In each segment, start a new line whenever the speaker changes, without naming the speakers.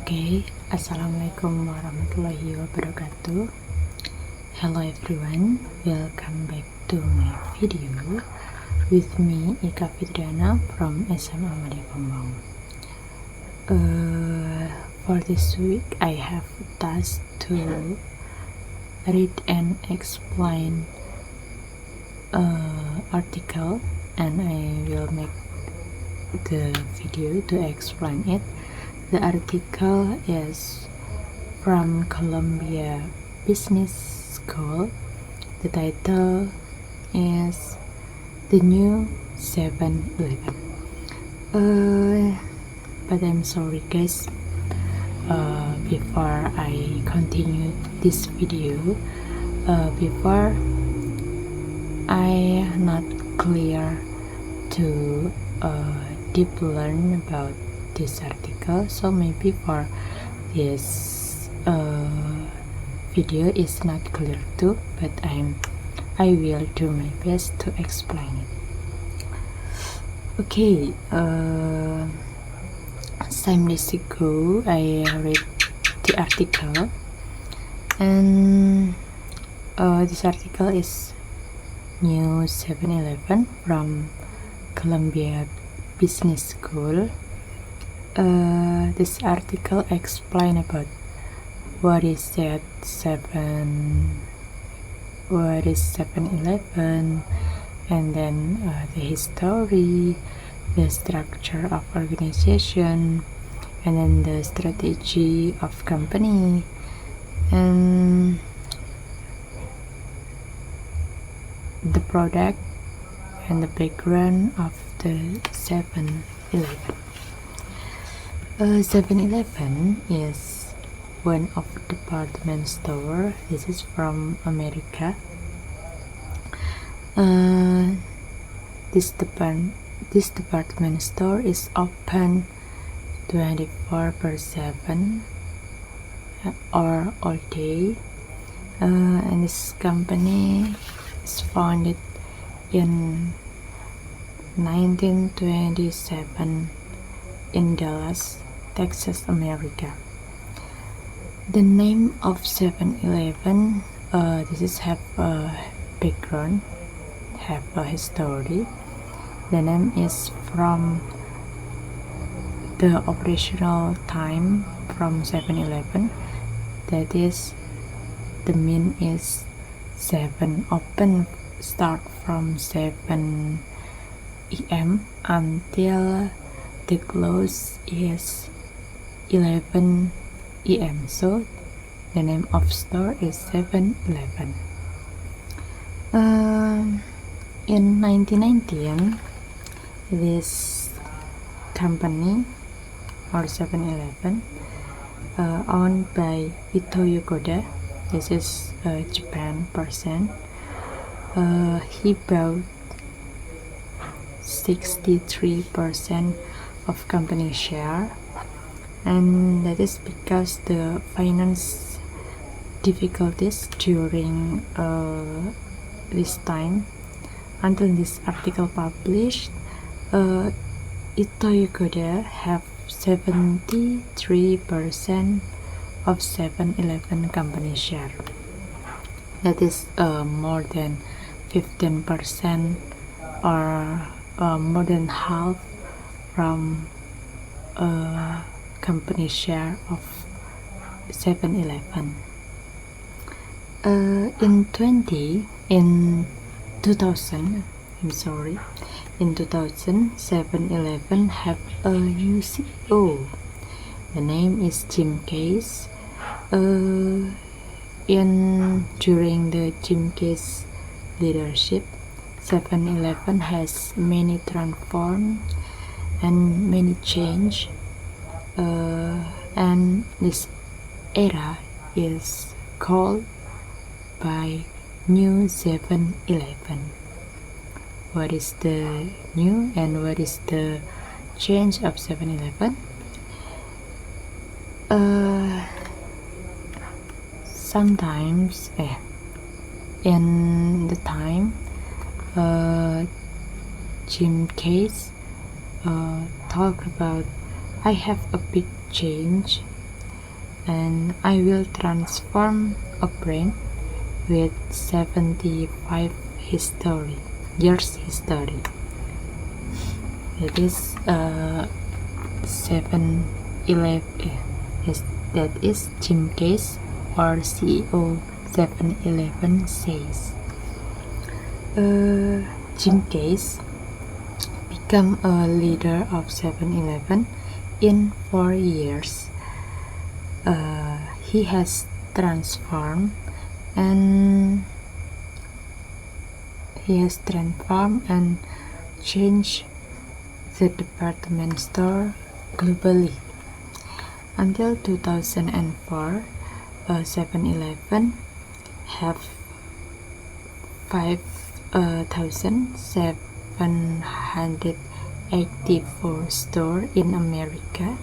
Okay, Assalamualaikum warahmatullahi wabarakatuh. Hello everyone, welcome back to my video with me Ika Fitriana from SMA Madya Kembang. For this week, I have a task to read and explain article, and I will make the video to explain it. The article is from Columbia Business School. The title is The New 7-Eleven. But I'm sorry guys, before I continue this video, before I not clear to deep learn about this article, so maybe for this video is not clear too, but I will do my best to explain it. Okay, some days ago I read the article, and this article is New 7-Eleven from Columbia Business School. This article explain about what is 7-Eleven, and then the history, the structure of organization, and then the strategy of company, and the product and the background of the 7-Eleven. 7-Eleven is one of department store. This is from America. This department store is open 24/7 or all day, and this company is founded in 1927 in Dallas, Texas, America. The name of 7-Eleven, this is have a background, have a history. The name is from the operational time from 7-Eleven. That is, the mean is 7 open, start from 7 AM until the close is 11 AM. So the name of store is 7-Eleven. In 1919, this company or 7-Eleven owned by Itoyo Koda. This is a Japan person. He bought 63% of company share, and that is because the finance difficulties during this time. Until this article published, Itoyo Koda have 73% of 7-Eleven company share. That is more than 15% or more than half from company share of 7-Eleven. In 2000, in 2000, 7-Eleven have a new CEO. The name is Jim Case. During the Jim Case leadership, 7-Eleven has many transform and many change, and this era is called by New 7-Eleven. What is the new and what is the change of 7-Eleven? Sometimes in the time Jim Case talk about I have a big change and I will transform a brand with 75 years history. That is 7-Eleven. Yes, that is Jim Case, or CEO 7-Eleven, says. Jim Case became a leader of 7-Eleven in 4 years. He has transformed and changed the department store globally. Until 2004, 7-Eleven have 5,784 stores in America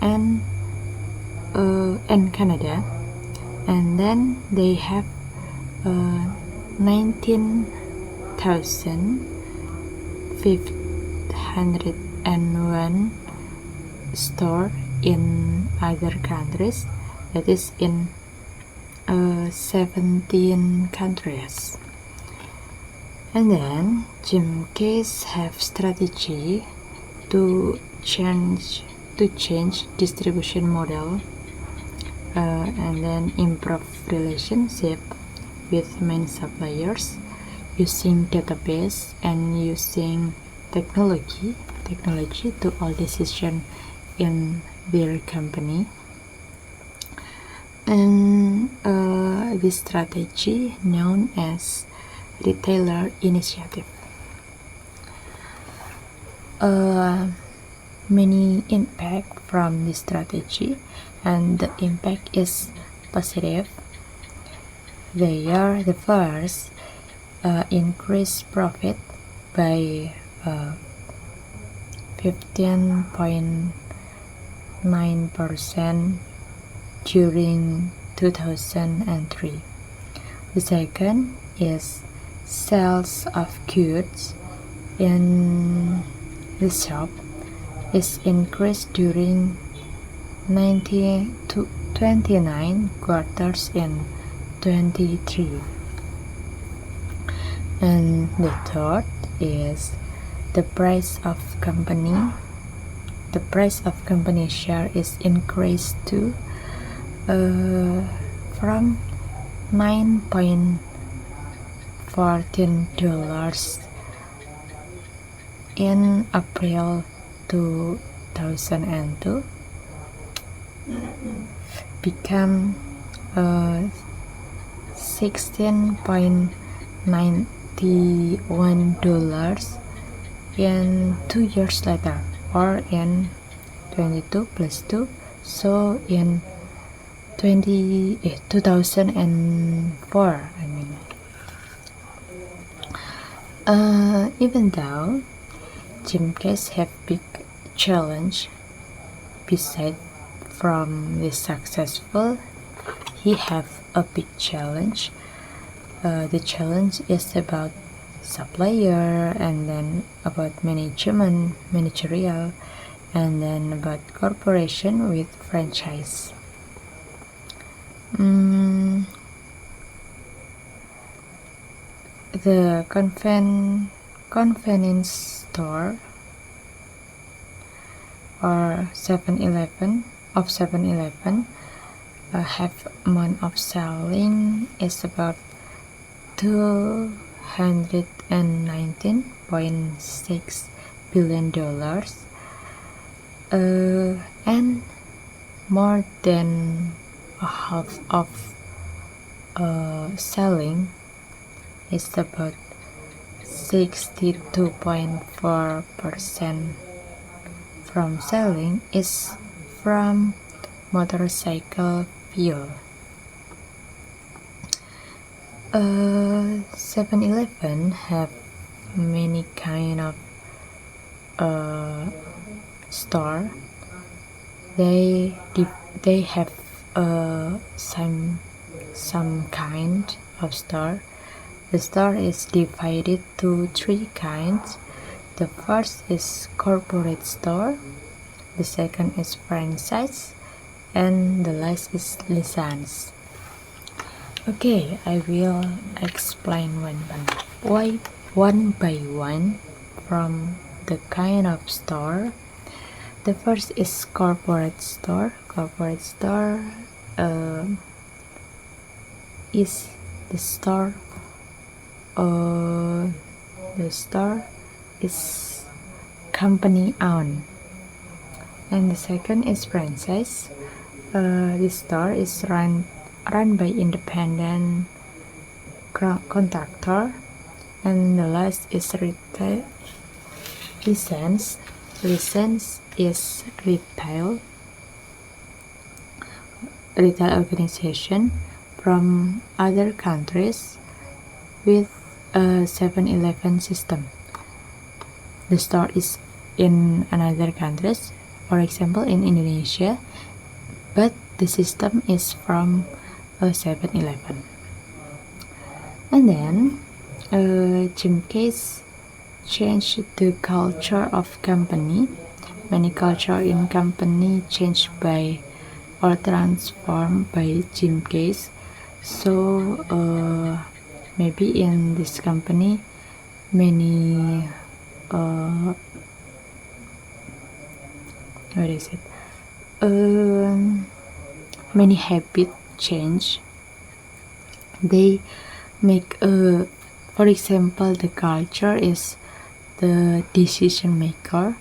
and Canada, and then they have 19,501 stores in other countries, that is in 17 countries. And then Jim Case have strategy to change distribution model, and then improve relationship with main suppliers using database and using technology to all decision in their company. And this strategy known as retailer initiative. Many impact from this strategy, and the impact is positive. They are the first increase profit by 15.9% during 2003. The second is sales of goods in the shop is increased during 90 to 29 quarters in 23. And the third is the price of company share is increased to from $9.14 in April 2002 become $16.91 in 2 years later, or in 22 plus 2, so in 2004. Even though Jim Case have big challenge, beside from the successful, he have a big challenge. The challenge is about supplier, and then about managerial, and then about corporation with franchise. The convenience store or 7-Eleven have amount of selling is about $219.6 billion, and more than a half of selling is about 62.4% from selling is from motorcycle fuel. 7-Eleven have many kind of store. They have some kind of store. The store is divided to 3 kinds. The first is corporate store, the second is franchise, and the last is license. Okay, I will explain one by one from the kind of store. The first is corporate store. Corporate store is the store. The store is company owned. And the second is franchise. This store is run by independent contractor. And the last is retail. License is retail organization from other countries with a 7-Eleven system. The store is in another countries, for example in Indonesia, but the system is from a 7-Eleven. And then Jimcase change the culture of company. Many culture in company changed by or transformed by Jimcase. So maybe in this company many many habit change. They make for example, the culture is the decision maker.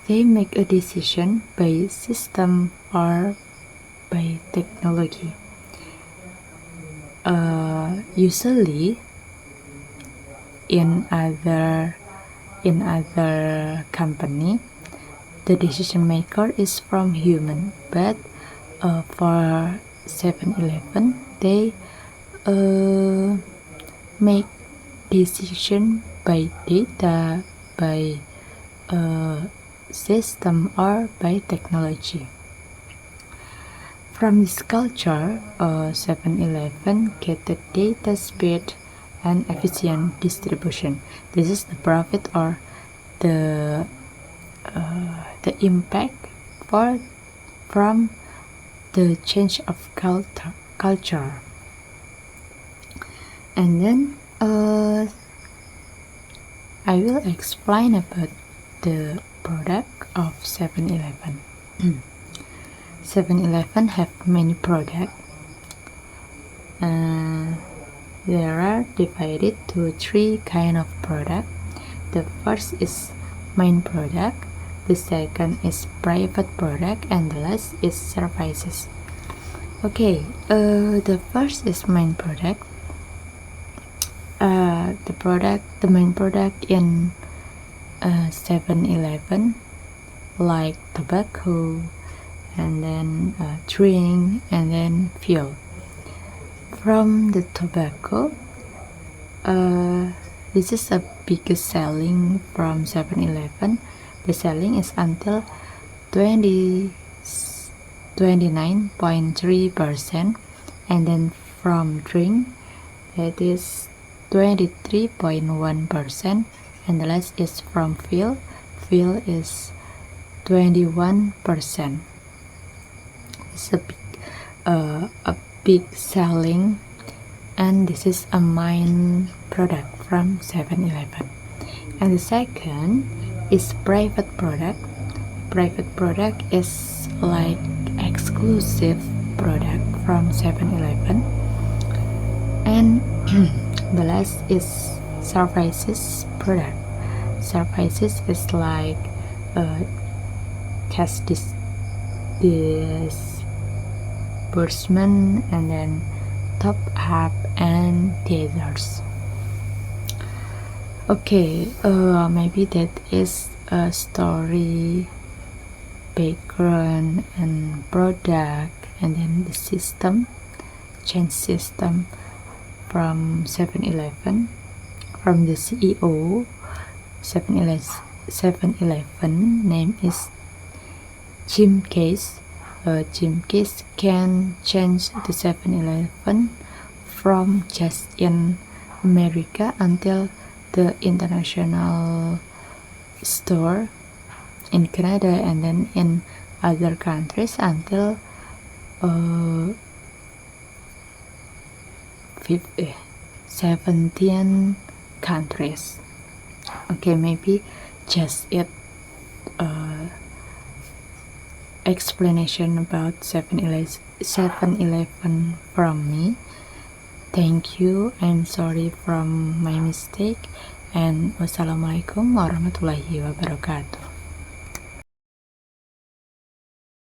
They make a decision by system or by technology. Usually in other company, the decision maker is from human, but for 7-Eleven they make decision by data, by system, or by technology. From this culture, 7-Eleven get the data speed and efficient distribution. This is the profit or the impact from the change of culture. And then I will explain about the product of 7-Eleven. 7-Eleven have many products. They are divided to 3 kind of product. The first is main product, the second is private product, and the last is services. Okay, the first is main product. The main product in 7-Eleven, like tobacco, and then drink, and then fuel. From the tobacco, this is a biggest selling from 7-Eleven. The selling is until 29.3%, and then from drink it is 23.1%, and the last is from fuel is 21%. It's a big selling, and this is a main product from 7-Eleven. And the second is private product. Private product is like exclusive product from 7-Eleven. And the last is services product. Services is like cash disbursement, and then top up, and the others. Okay, maybe that is a story, background, and product, and then the system, change system from 7-Eleven, from the CEO. 7-Eleven name is Jimcase. Jimcase can change the 7-Eleven from just in America until the international store in Canada, and then in other countries until 17 countries. Okay, maybe just it explanation about 7-Eleven from me. Thank you, I'm sorry from my mistake, and wassalamualaikum warahmatullahi wabarakatuh.